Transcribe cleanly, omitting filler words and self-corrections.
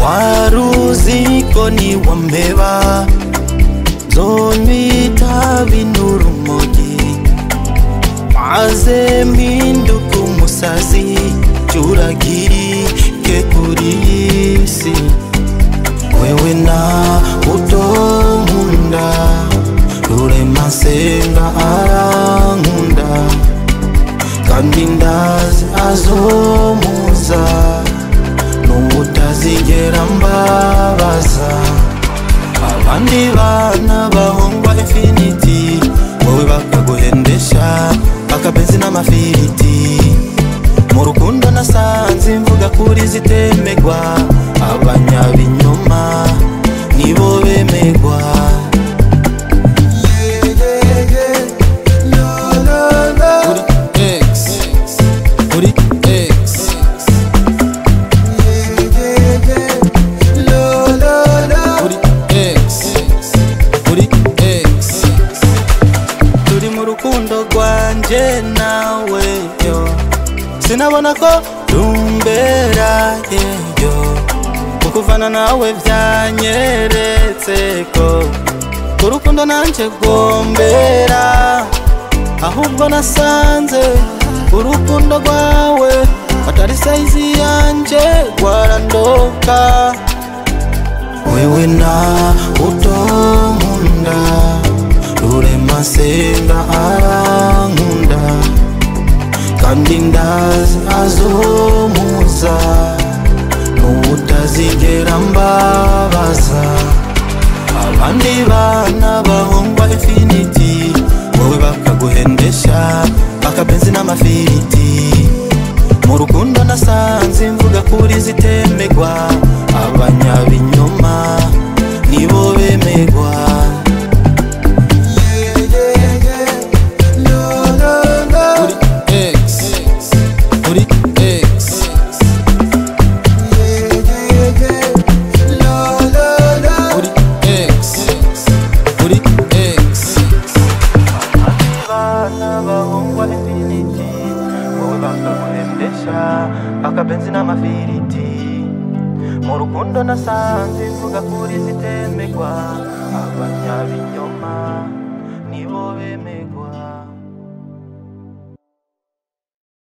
waruziko ni wambeba zonwita binurumogi maze mpinduka umusazi cyuragirike kuri isi wewe na utonkunda rurema nsenga arankunda kandi ndazi azomuza n'ubutazigera mbabaza abandi bana bahongwa infinity wowe bakaguhendesha akabenzi n'amafiriti mu rukundo nasanze imvuga kuri zitemegwa abanyabinyoma nibo bemegwa nawe yo sinabona ko rumbera yo ukuvana nawe vyanyeretse ko urukundo nanje gombera ahubwo nasanze urukundo rwawe atari size yanje gwarandoka wewe na utonkunda rurema nsenga arankunda kandi ndazi azomuza n'ubutazigera mbabaza abandi bana bahongwa infinity wowe bakaguhendesha akabenzi n'amafiriti mu rukundo nasanze imvuga kuri zitemegwa abanyabinyoma nibo bemegwa akabenzi n'amafiriti mu rukundo nasanze imvuga kuri zitemegwa abanyabinyoma nibo bemegwa